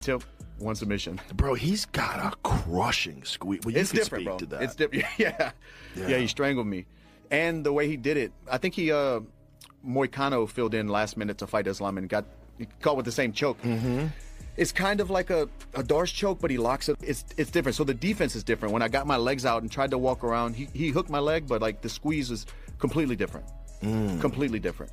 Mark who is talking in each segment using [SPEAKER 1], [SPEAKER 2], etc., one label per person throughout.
[SPEAKER 1] Tip, one submission.
[SPEAKER 2] Bro, he's got a crushing squeeze. Well,
[SPEAKER 1] It's different, bro.
[SPEAKER 2] To that.
[SPEAKER 1] It's different. Yeah. He strangled me. And the way he did it, I think he, Moicano filled in last minute to fight Islam and got caught with the same choke. It's kind of like a Darce choke, but he locks it. It's different. So the defense is different. When I got my legs out and tried to walk around, he hooked my leg, but like the squeeze is completely different. Completely different.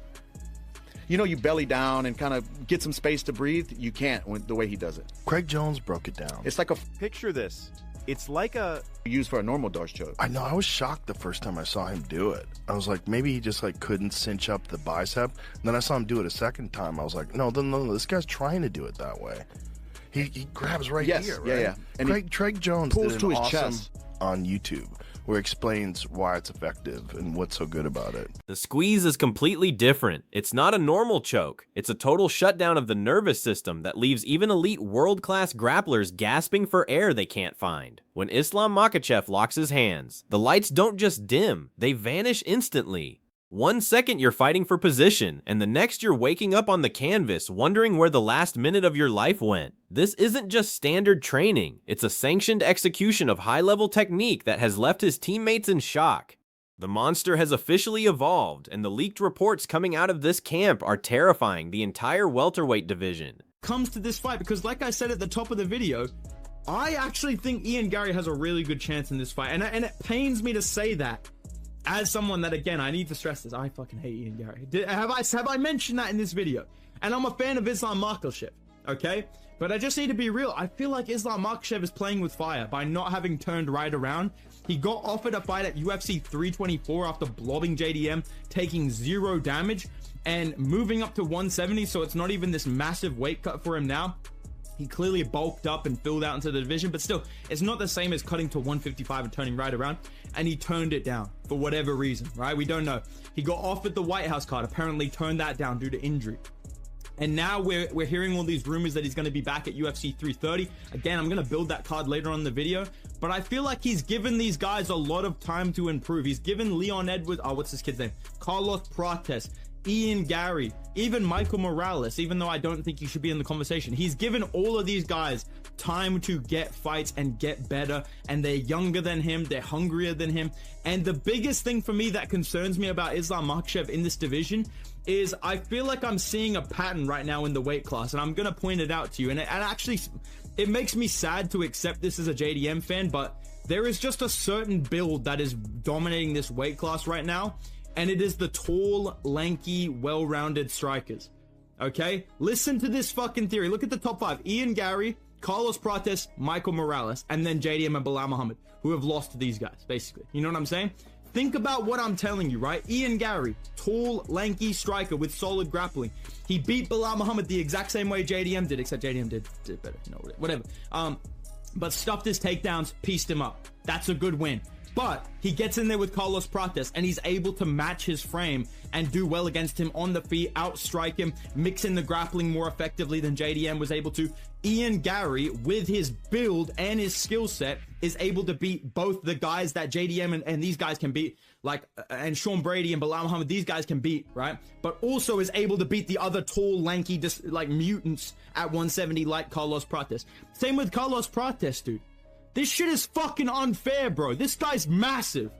[SPEAKER 1] You know, you belly down and kind of get some space to breathe. You can't the way he does it.
[SPEAKER 2] Craig Jones broke it down.
[SPEAKER 1] It's like a
[SPEAKER 3] Picture this. It's like a
[SPEAKER 1] used for a normal Darce choke.
[SPEAKER 2] I know. I was shocked the first time I saw him do it. I was like, maybe he just like couldn't cinch up the bicep. And then I saw him do it a second time. I was like, no, this guy's trying to do it that way. He grabs right here, right?
[SPEAKER 1] Yeah. And
[SPEAKER 2] Craig Jones
[SPEAKER 1] pulls
[SPEAKER 2] did
[SPEAKER 1] to
[SPEAKER 2] an
[SPEAKER 1] his
[SPEAKER 2] awesome
[SPEAKER 1] chest
[SPEAKER 2] on YouTube where he explains why it's effective and what's so good about it.
[SPEAKER 4] The squeeze is completely different. It's not a normal choke. It's a total shutdown of the nervous system that leaves even elite world-class grapplers gasping for air they can't find. When Islam Makhachev locks his hands, the lights don't just dim, they vanish instantly. 1 second you're fighting for position, and the next you're waking up on the canvas wondering where the last minute of your life went. This isn't just standard training, it's a sanctioned execution of high-level technique that has left his teammates in shock. The monster has officially evolved, and the leaked reports coming out of this camp are terrifying the entire welterweight division.
[SPEAKER 5] Comes to this fight, because like I said at the top of the video, I actually think Ian Garry has a really good chance in this fight, and it pains me to say that. As someone that, again, I need to stress this, I fucking hate Ian Garry. Have I mentioned that in this video? And I'm a fan of Islam Makhachev, okay? But I just need to be real. I feel like Islam Makhachev is playing with fire by not having turned right around. He got offered a fight at UFC 324 after blobbing JDM, taking 0 damage, and moving up to 170, so it's not even this massive weight cut for him now. He clearly bulked up and filled out into the division, but still, it's not the same as cutting to 155 and turning right around. And he turned it down for whatever reason, right? We don't know. He got offered the White House card, apparently turned that down due to injury. And now we're hearing all these rumors that he's going to be back at UFC 330. Again, I'm going to build that card later on in the video. But I feel like he's given these guys a lot of time to improve. He's given Leon Edwards, what's this kid's name? Carlos Prates, Ian Garry, even Michael Morales, even though I don't think he should be in the conversation. He's given all of these guys time to get fights and get better, and they're younger than him, they're hungrier than him. And the biggest thing for me that concerns me about Islam Makhachev in this division is I feel like I'm seeing a pattern right now in the weight class, and I'm gonna point it out to you. And actually, it makes me sad to accept this as a JDM fan, but there is just a certain build that is dominating this weight class right now. And it is the tall, lanky, well-rounded strikers. Okay? Listen to this fucking theory. Look at the top 5. Ian Garry, Carlos Prates, Michael Morales, and then JDM and Bilal Muhammad, who have lost to these guys, basically. You know what I'm saying? Think about what I'm telling you, right? Ian Garry, tall, lanky striker with solid grappling. He beat Bilal Muhammad the exact same way JDM did, except JDM did better. You know, whatever. But stuffed his takedowns, pieced him up. That's a good win. But he gets in there with Carlos Prates and he's able to match his frame and do well against him on the feet, outstrike him, mix in the grappling more effectively than JDM was able to. Ian Garry, with his build and his skill set, is able to beat both the guys that JDM and these guys can beat, like, and Sean Brady and Bilal Muhammad, these guys can beat, right? But also is able to beat the other tall, lanky, like, mutants at 170 like Carlos Prates. Same with Carlos Prates, dude. This shit is fucking unfair, bro. This guy's massive.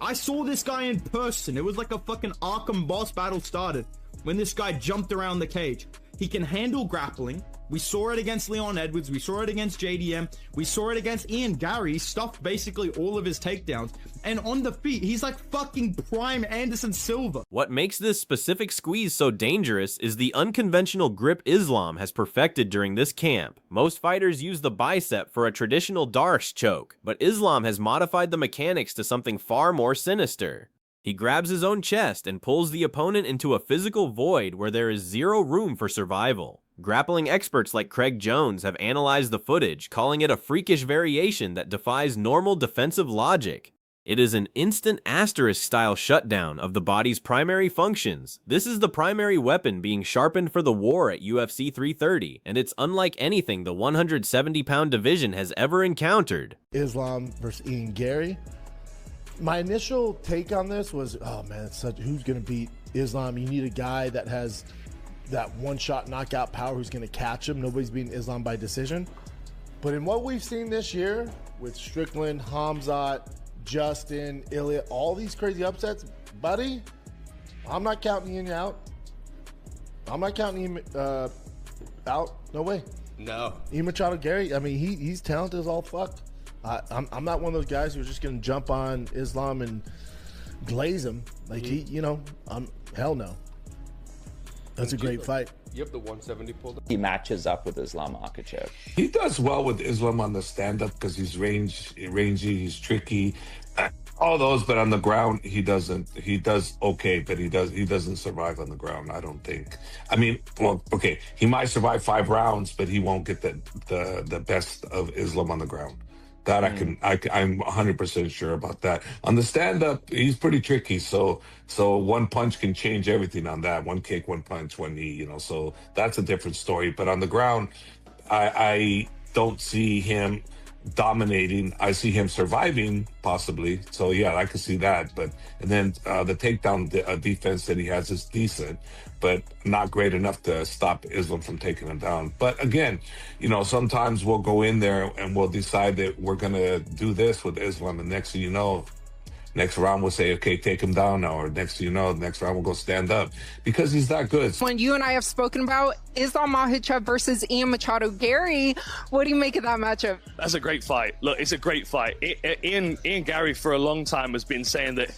[SPEAKER 5] I saw this guy in person. It was like a fucking Arkham boss battle started when this guy jumped around the cage. He can handle grappling. We saw it against Leon Edwards. We saw it against JDM. We saw it against Ian Garry. He stuffed basically all of his takedowns. And on the feet, he's like fucking prime Anderson Silva.
[SPEAKER 4] What makes this specific squeeze so dangerous is the unconventional grip Islam has perfected during this camp. Most fighters use the bicep for a traditional Darce choke, but Islam has modified the mechanics to something far more sinister. He grabs his own chest and pulls the opponent into a physical void where there is zero room for survival. Grappling experts like Craig Jones have analyzed the footage, calling it a freakish variation that defies normal defensive logic. It is an instant asterisk-style shutdown of the body's primary functions. This is the primary weapon being sharpened for the war at UFC 330, and it's unlike anything the 170-pound division has ever encountered.
[SPEAKER 6] Islam versus Ian Garry. My initial take on this was, oh man, who's going to beat Islam? You need a guy that has that one-shot knockout power who's going to catch him. Nobody's beaten Islam by decision. But in what we've seen this year with Strickland, Hamzat, Justin, Ilya, all these crazy upsets, buddy, I'm not counting Ian out. I'm not counting him out. No way.
[SPEAKER 7] No.
[SPEAKER 6] Ian Machado Gary, I mean, he's talented as all fuck. I'm not one of those guys who's just going to jump on Islam and glaze him. Like, hell no. That's a great fight.
[SPEAKER 7] You have the 170 pulled up.
[SPEAKER 8] He matches up with Islam Makhachev.
[SPEAKER 9] He does well with Islam on the stand-up because he's rangy, he's tricky, all those. But on the ground, he doesn't. He does okay, but he doesn't survive on the ground. I don't think. I mean, well, okay, he might survive 5 rounds, but he won't get the best of Islam on the ground. That I'm 100% sure about that. On the stand-up, he's pretty tricky. So one punch can change everything on that. One kick, one punch, one knee. So that's a different story. But on the ground, I don't see him dominating. I see him surviving possibly. So yeah, I can see that. And then the takedown defense that he has is decent, but not great enough to stop Islam from taking him down. But again, sometimes we'll go in there and we'll decide that we're gonna do this with Islam, and next thing you know, next round we'll say, okay, take him down now, or next thing you know, next round we'll go stand up because he's that good.
[SPEAKER 10] When you and I have spoken about Islam Makhachev versus Ian Machado Gary, what do you make of that matchup?
[SPEAKER 11] That's a great fight. Look, it's a great fight. Ian Gary for a long time has been saying that,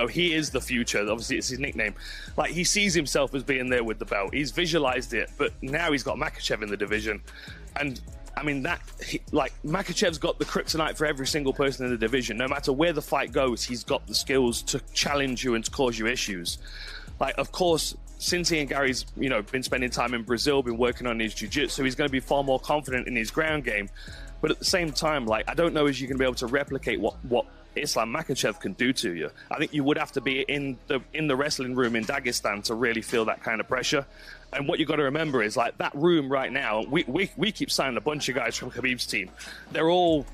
[SPEAKER 11] he is the future. Obviously, it's his nickname. Like, he sees himself as being there with the belt. He's visualized it, but now he's got Makhachev in the division. And I mean, Makhachev's got the kryptonite for every single person in the division. No matter where the fight goes, he's got the skills to challenge you and to cause you issues. Like, of course, since Ian Gary's, been spending time in Brazil, been working on his jiu-jitsu, he's going to be far more confident in his ground game. But at the same time, I don't know if you're going to be able to replicate what Islam Makhachev can do to you. I think you would have to be in the wrestling room in Dagestan to really feel that kind of pressure. And what you got to remember is, that room right now, we keep signing a bunch of guys from Khabib's team. They're all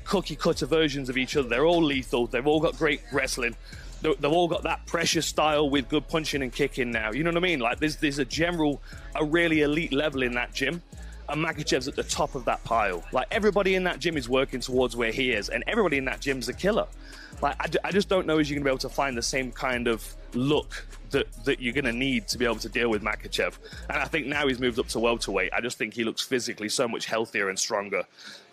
[SPEAKER 11] cookie cutter versions of each other. They're all lethal. They've all got great wrestling. They've all got that pressure style with good punching and kicking now. You know what I mean? There's a really elite level in that gym. And Makhachev's at the top of that pile. Everybody in that gym is working towards where he is, and everybody in that gym's a killer. I just don't know if you're going to be able to find the same kind of look that you're going to need to be able to deal with Makhachev. And I think now he's moved up to welterweight. I just think he looks physically so much healthier and stronger.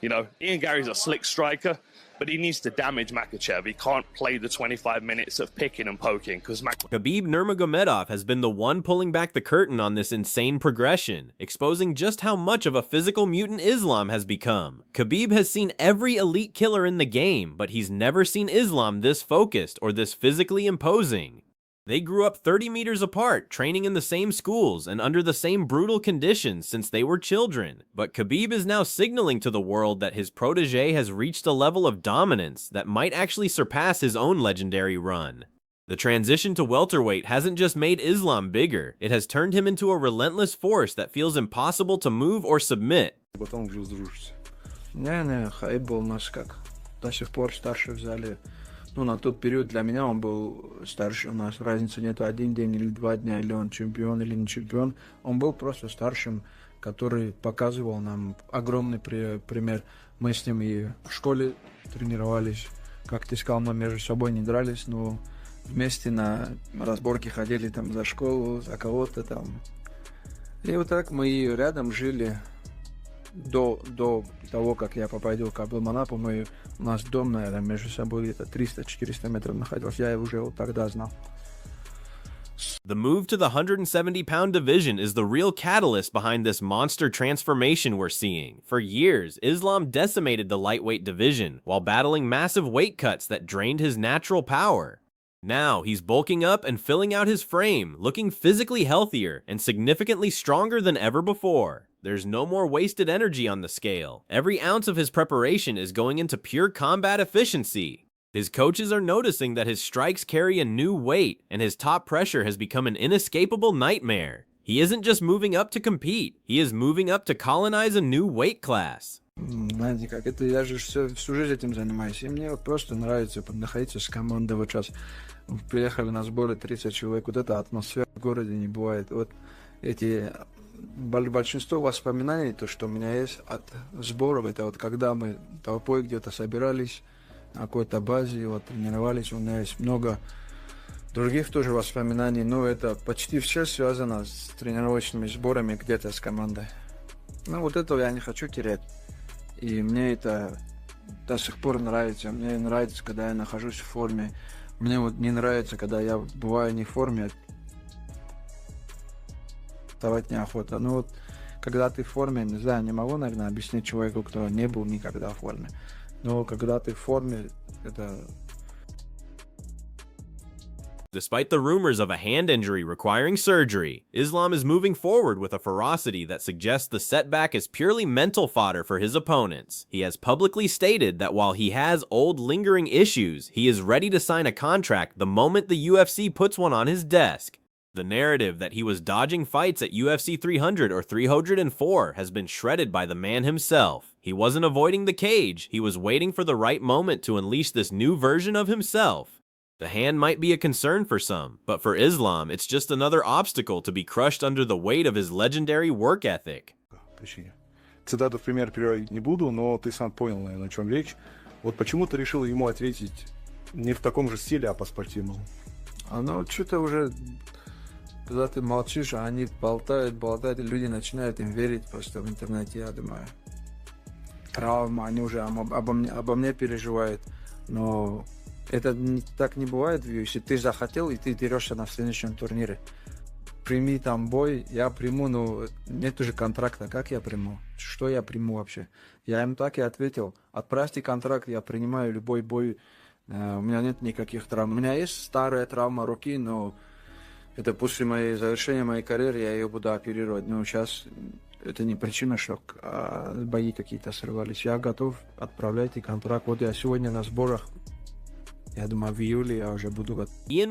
[SPEAKER 11] Ian Gary's a slick striker, but he needs to damage Makhachev. He can't play the 25 minutes of picking and poking because
[SPEAKER 4] Khabib Nurmagomedov has been the one pulling back the curtain on this insane progression, exposing just how much of a physical mutant Islam has become. Khabib has seen every elite killer in the game, but he's never seen Islam this focused or this physically imposing. They grew up 30 meters apart, training in the same schools and under the same brutal conditions since they were children. But Khabib is now signaling to the world that his protégé has reached a level of dominance that might actually surpass his own legendary run. The transition to welterweight hasn't just made Islam bigger, it has turned him into a relentless force that feels impossible to move or submit.
[SPEAKER 12] Khabib был нас как до сих пор старше взяли. На тот период для меня он был старше. У нас разницы нету 1 день или 2 дня, или он чемпион, или не чемпион. Он был просто старшим, который показывал нам огромный пример. Мы с ним и в школе тренировались. Как ты сказал, мы между собой не дрались, но вместе на разборки ходили там за школу, за кого-то там. И вот так мы рядом жили. До того, как я попаду в Каблманапу, у нас дом, наверное, между собой где-то 300-400 метров находился. Я уже вот тогда знал.
[SPEAKER 4] The move to the 170-pound division is the real catalyst behind this monster transformation we're seeing. For years, Islam decimated the lightweight division while battling massive weight cuts that drained his natural power. Now, he's bulking up and filling out his frame, looking physically healthier and significantly stronger than ever before. There's no more wasted energy on the scale. Every ounce of his preparation is going into pure combat efficiency. His coaches are noticing that his strikes carry a new weight, and his top pressure has become an inescapable nightmare. He isn't just moving up to compete, he is moving up to colonize a new weight class.
[SPEAKER 12] Знаете как, это я же всю жизнь этим занимаюсь, и мне вот просто нравится находиться с командой. Вот сейчас приехали на сборы 30 человек, вот эта атмосфера в городе не бывает. Вот эти большинство воспоминаний, то, что у меня есть от сборов, это вот когда мы толпой где-то собирались на какой-то базе, вот тренировались, у меня есть много других тоже воспоминаний, но это почти все связано с тренировочными сборами где-то с командой. Ну, вот этого я не хочу терять. И мне это до сих пор нравится. Мне нравится, когда я нахожусь в форме. Мне вот не нравится, когда я бываю не в форме. Вставать неохота. Ну вот, когда ты в форме, не знаю, не могу, наверное, объяснить человеку, кто не был никогда в форме. Но когда ты в форме, это...
[SPEAKER 4] Despite the rumors of a hand injury requiring surgery, Islam is moving forward with a ferocity that suggests the setback is purely mental fodder for his opponents. He has publicly stated that while he has old lingering issues, he is ready to sign a contract the moment the UFC puts one on his desk. The narrative that he was dodging fights at UFC 300 or 304 has been shredded by the man himself. He wasn't avoiding the cage, he was waiting for the right moment to unleash this new version of himself. The hand might be a concern for some, but for Islam, it's just another obstacle to be crushed under the weight of his legendary work ethic.
[SPEAKER 7] Цитату в пример приводить не буду, но ты сам понял, наверное, о чем речь. Вот почему ты решил ему ответить не в таком же стиле, а по-спортивному?
[SPEAKER 12] Ну, что-то уже, когда ты молчишь, а они болтают, и люди начинают им верить просто в интернете, я думаю. Травма, они уже обо мне переживают, но... Это так не бывает в UFC. Ты захотел, и ты дерешься на следующем турнире. Прими там бой, я приму, но нет уже контракта. Как я приму? Что я приму вообще? Я им так и ответил. Отправьте контракт, я принимаю любой бой. У меня нет никаких травм. У меня есть старая травма руки, но это после завершения моей карьеры я ее буду оперировать. Но сейчас это не причина, что бои какие-то срывались. Я готов, отправляйте контракт. Вот я сегодня на сборах.
[SPEAKER 4] Ian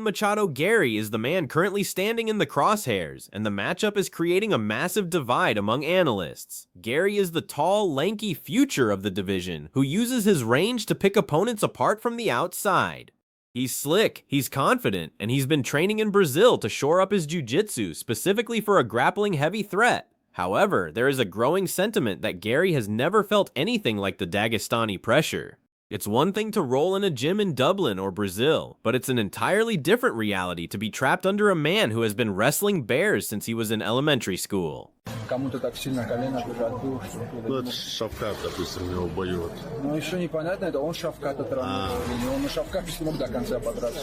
[SPEAKER 4] Machado Gary is the man currently standing in the crosshairs, and the matchup is creating a massive divide among analysts. Gary is the tall, lanky future of the division, who uses his range to pick opponents apart from the outside. He's slick, he's confident, and he's been training in Brazil to shore up his jiu-jitsu, specifically for a grappling heavy threat. However, there is a growing sentiment that Gary has never felt anything like the Dagestani pressure. It's one thing to roll in a gym in Dublin or Brazil, but it's an entirely different reality to be trapped under a man who has been wrestling bears since he was in elementary school.
[SPEAKER 12] Кому-то так сильно колено отбил,
[SPEAKER 2] Ну, это Шавкат, допустим, его боет.
[SPEAKER 12] Ну, еще непонятно, это он Шавката травмировал, он на Шавкате смог до конца подраться.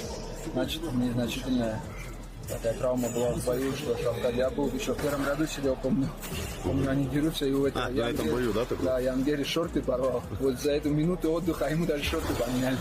[SPEAKER 12] Значит, незначительная такая травма была в бою, что Шавкат. Я был еще в первом году сидел, помню, они дерутся, и у этого...
[SPEAKER 2] на этом бою, да, такой?
[SPEAKER 12] Да, Янгери шорты порвал. Вот за эту минуту отдыха ему даже шорты поменяли.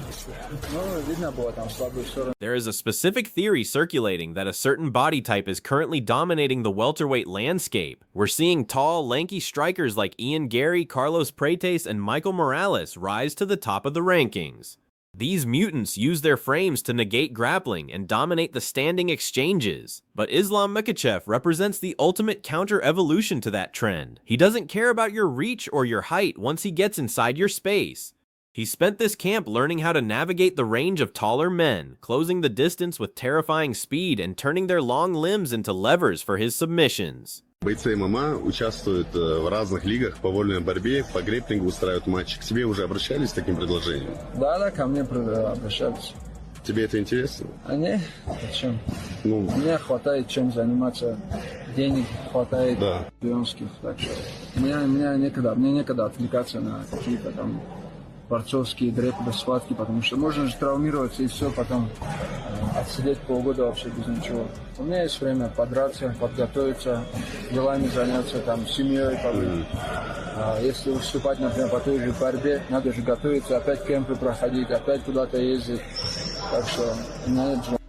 [SPEAKER 12] Ну, видно было там слабую сторону.
[SPEAKER 4] There is a specific theory circulating that a certain body type is currently dominating the welterweight landscape. We're seeing tall, lanky strikers like Ian Gary, Carlos Prates, and Michael Morales rise to the top of the rankings. These mutants use their frames to negate grappling and dominate the standing exchanges. But Islam Makhachev represents the ultimate counter-evolution to that trend. He doesn't care about your reach or your height once he gets inside your space. He spent this camp learning how to navigate the range of taller men, closing the distance with terrifying speed and turning their long limbs into levers for his submissions.
[SPEAKER 13] Бойцы ММА участвуют в разных лигах по вольной борьбе, по грэпплингу устраивают матчи. К тебе уже обращались с таким предложением?
[SPEAKER 12] Да, ко мне обращались.
[SPEAKER 13] Тебе это интересно?
[SPEAKER 12] А не, зачем? Мне хватает чем заниматься, денег хватает, шпионских, так что мне некогда отвлекаться на какие-то там борцовские дрэпы, схватки, потому что можно же травмироваться и все, потом отсидеть полгода вообще без ничего. У меня есть время подраться, подготовиться, делами заняться, там, семьей побыть. Если выступать, например, по той же борьбе, надо же готовиться, опять кемпы проходить, опять куда-то ездить. Так что у меня нет желания.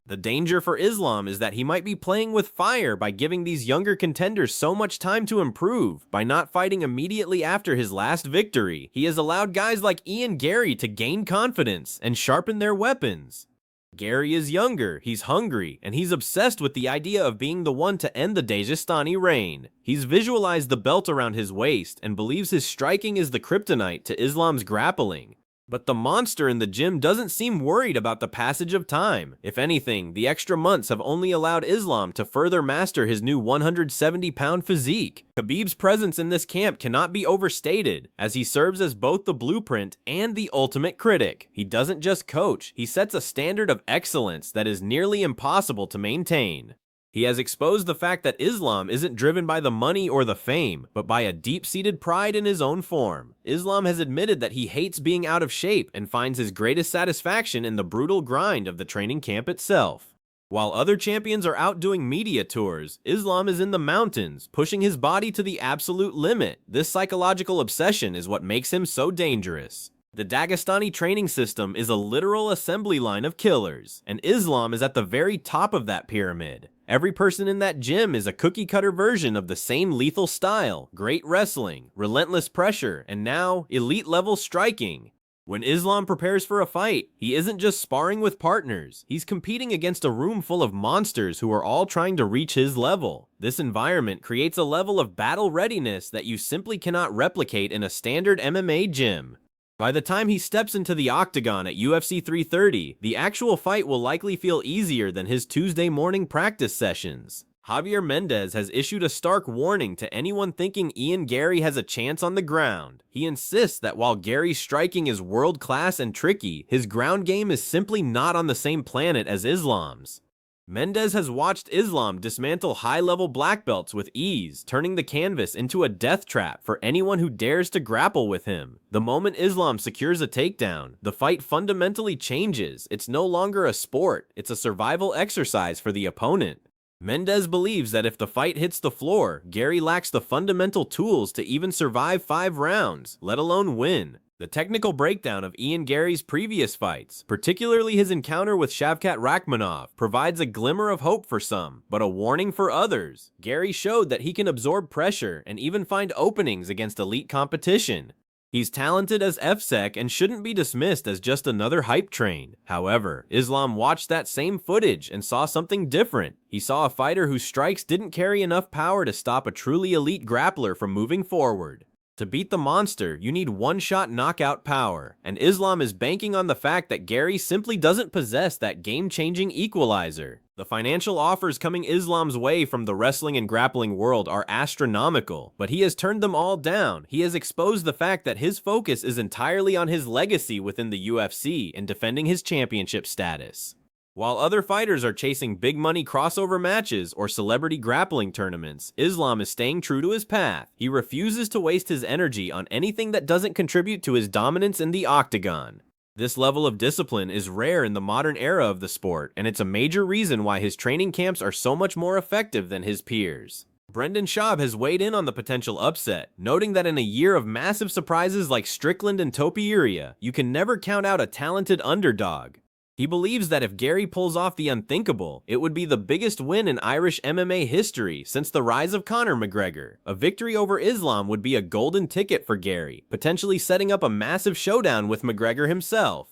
[SPEAKER 4] The danger for Islam is that he might be playing with fire by giving these younger contenders so much time to improve. By not fighting immediately after his last victory, he has allowed guys like Ian Gary to gain confidence and sharpen their weapons. Gary is younger, he's hungry, and he's obsessed with the idea of being the one to end the Dagestani reign. He's visualized the belt around his waist and believes his striking is the kryptonite to Islam's grappling. But the monster in the gym doesn't seem worried about the passage of time. If anything, the extra months have only allowed Islam to further master his new 170-pound physique. Khabib's presence in this camp cannot be overstated, as he serves as both the blueprint and the ultimate critic. He doesn't just coach, he sets a standard of excellence that is nearly impossible to maintain. He has exposed the fact that Islam isn't driven by the money or the fame, but by a deep-seated pride in his own form. Islam has admitted that he hates being out of shape and finds his greatest satisfaction in the brutal grind of the training camp itself. While other champions are out doing media tours, Islam is in the mountains, pushing his body to the absolute limit. This psychological obsession is what makes him so dangerous. The Dagestani training system is a literal assembly line of killers, and Islam is at the very top of that pyramid. Every person in that gym is a cookie-cutter version of the same lethal style, great wrestling, relentless pressure, and now, elite-level striking. When Islam prepares for a fight, he isn't just sparring with partners, he's competing against a room full of monsters who are all trying to reach his level. This environment creates a level of battle readiness that you simply cannot replicate in a standard MMA gym. By the time he steps into the octagon at UFC 330, the actual fight will likely feel easier than his Tuesday morning practice sessions. Javier Mendez has issued a stark warning to anyone thinking Ian Gary has a chance on the ground. He insists that while Gary's striking is world-class and tricky, his ground game is simply not on the same planet as Islam's. Mendez has watched Islam dismantle high-level black belts with ease, turning the canvas into a death trap for anyone who dares to grapple with him. The moment Islam secures a takedown, the fight fundamentally changes. It's no longer a sport, it's a survival exercise for the opponent. Mendez believes that if the fight hits the floor, Gary lacks the fundamental tools to even survive 5 rounds, let alone win. The technical breakdown of Ian Gary's previous fights, particularly his encounter with Shavkat Rakhmonov, provides a glimmer of hope for some, but a warning for others. Gary showed that he can absorb pressure and even find openings against elite competition. He's talented as FSEC and shouldn't be dismissed as just another hype train. However, Islam watched that same footage and saw something different. He saw a fighter whose strikes didn't carry enough power to stop a truly elite grappler from moving forward. To beat the monster, you need one-shot knockout power, and Islam is banking on the fact that Gary simply doesn't possess that game-changing equalizer. The financial offers coming Islam's way from the wrestling and grappling world are astronomical, but he has turned them all down. He has exposed the fact that his focus is entirely on his legacy within the UFC and defending his championship status. While other fighters are chasing big money crossover matches or celebrity grappling tournaments, Islam is staying true to his path. He refuses to waste his energy on anything that doesn't contribute to his dominance in the octagon. This level of discipline is rare in the modern era of the sport, and it's a major reason why his training camps are so much more effective than his peers. Brendan Schaub has weighed in on the potential upset, noting that in a year of massive surprises like Strickland and Topuria, you can never count out a talented underdog. He believes that if Gary pulls off the unthinkable, it would be the biggest win in Irish MMA history since the rise of Conor McGregor. A victory over Islam would be a golden ticket for Gary, potentially setting up a massive showdown with McGregor himself.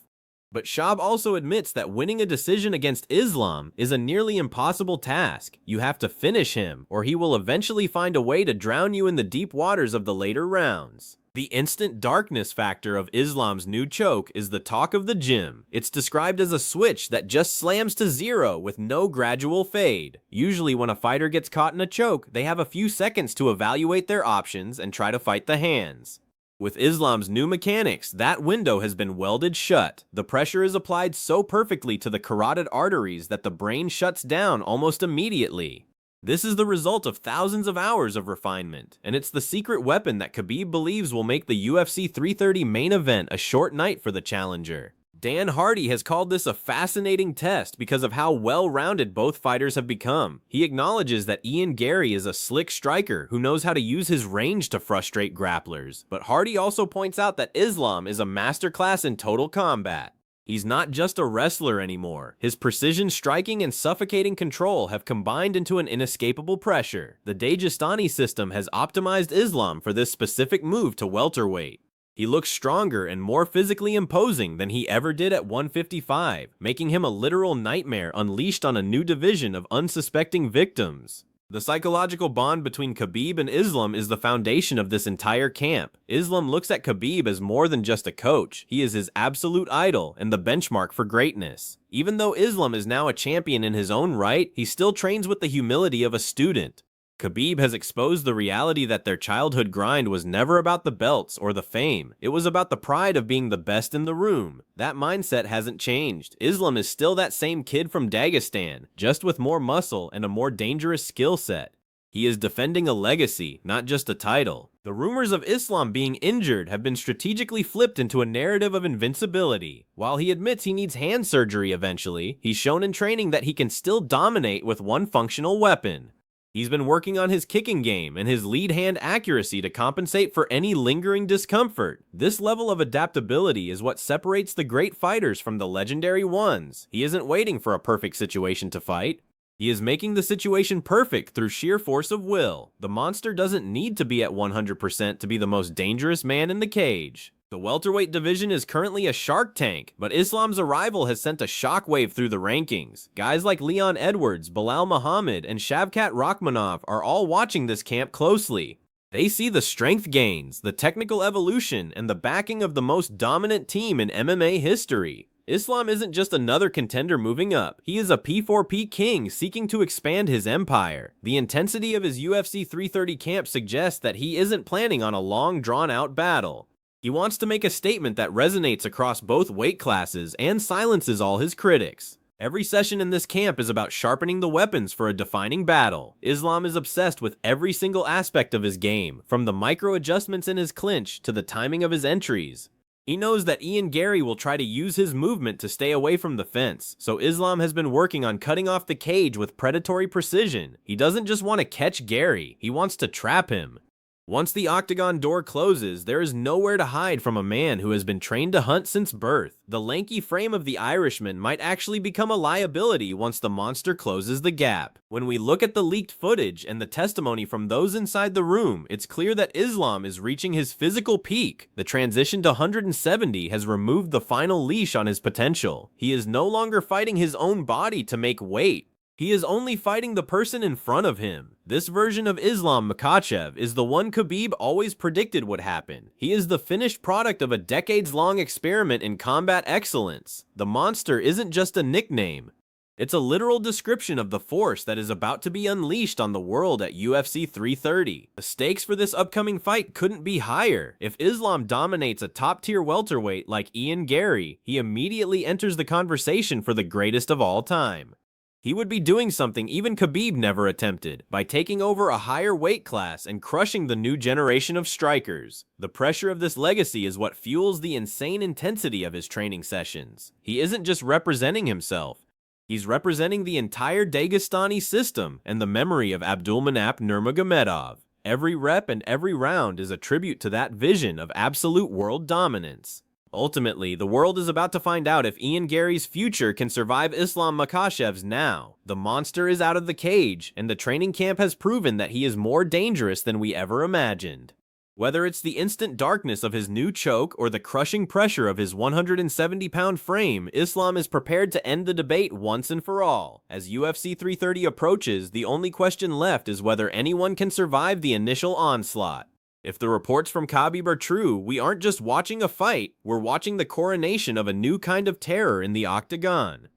[SPEAKER 4] But Schaub also admits that winning a decision against Islam is a nearly impossible task. You have to finish him, or he will eventually find a way to drown you in the deep waters of the later rounds. The instant darkness factor of Islam's new choke is the talk of the gym. It's described as a switch that just slams to 0 with no gradual fade. Usually when a fighter gets caught in a choke, they have a few seconds to evaluate their options and try to fight the hands. With Islam's new mechanics, that window has been welded shut. The pressure is applied so perfectly to the carotid arteries that the brain shuts down almost immediately. This is the result of thousands of hours of refinement, and it's the secret weapon that Khabib believes will make the UFC 330 main event a short night for the challenger. Dan Hardy has called this a fascinating test because of how well-rounded both fighters have become. He acknowledges that Ian Gary is a slick striker who knows how to use his range to frustrate grapplers, but Hardy also points out that Islam is a masterclass in total combat. He's not just a wrestler anymore. His precision striking and suffocating control have combined into an inescapable pressure. The Dagestani system has optimized Islam for this specific move to welterweight. He looks stronger and more physically imposing than he ever did at 155, making him a literal nightmare unleashed on a new division of unsuspecting victims. The psychological bond between Khabib and Islam is the foundation of this entire camp. Islam looks at Khabib as more than just a coach. He is his absolute idol and the benchmark for greatness. Even though Islam is now a champion in his own right, he still trains with the humility of a student. Khabib has exposed the reality that their childhood grind was never about the belts or the fame. It was about the pride of being the best in the room. That mindset hasn't changed. Islam is still that same kid from Dagestan, just with more muscle and a more dangerous skill set. He is defending a legacy, not just a title. The rumors of Islam being injured have been strategically flipped into a narrative of invincibility. While he admits he needs hand surgery eventually, he's shown in training that he can still dominate with one functional weapon. He's been working on his kicking game and his lead hand accuracy to compensate for any lingering discomfort. This level of adaptability is what separates the great fighters from the legendary ones. He isn't waiting for a perfect situation to fight. He is making the situation perfect through sheer force of will. The monster doesn't need to be at 100% to be the most dangerous man in the cage. The welterweight division is currently a shark tank, but Islam's arrival has sent a shockwave through the rankings. Guys like Leon Edwards, Bilal Muhammad, and Shavkat Rakhmonov are all watching this camp closely. They see the strength gains, the technical evolution, and the backing of the most dominant team in MMA history. Islam isn't just another contender moving up. He is a P4P king seeking to expand his empire. The intensity of his UFC 330 camp suggests that he isn't planning on a long, drawn-out battle. He wants to make a statement that resonates across both weight classes and silences all his critics. Every session in this camp is about sharpening the weapons for a defining battle. Islam is obsessed with every single aspect of his game, from the micro adjustments in his clinch to the timing of his entries. He knows that Ian Gary will try to use his movement to stay away from the fence, so Islam has been working on cutting off the cage with predatory precision. He doesn't just want to catch Gary, he wants to trap him. Once the octagon door closes, there is nowhere to hide from a man who has been trained to hunt since birth. The lanky frame of the Irishman might actually become a liability once the monster closes the gap. When we look at the leaked footage and the testimony from those inside the room, it's clear that Islam is reaching his physical peak. The transition to 170 has removed the final leash on his potential. He is no longer fighting his own body to make weight. He is only fighting the person in front of him. This version of Islam Makhachev is the one Khabib always predicted would happen. He is the finished product of a decades-long experiment in combat excellence. The monster isn't just a nickname. It's a literal description of the force that is about to be unleashed on the world at UFC 330. The stakes for this upcoming fight couldn't be higher. If Islam dominates a top-tier welterweight like Ian Gary, he immediately enters the conversation for the greatest of all time. He would be doing something even Khabib never attempted, by taking over a higher weight class and crushing the new generation of strikers. The pressure of this legacy is what fuels the insane intensity of his training sessions. He isn't just representing himself, he's representing the entire Dagestani system and the memory of Abdulmanap Nurmagomedov. Every rep and every round is a tribute to that vision of absolute world dominance. Ultimately, the world is about to find out if Ian Gary's future can survive Islam Makhachev's now. The monster is out of the cage, and the training camp has proven that he is more dangerous than we ever imagined. Whether it's the instant darkness of his new choke or the crushing pressure of his 170-pound frame, Islam is prepared to end the debate once and for all. As UFC 330 approaches, the only question left is whether anyone can survive the initial onslaught. If the reports from Khabib are true, we aren't just watching a fight, we're watching the coronation of a new kind of terror in the octagon.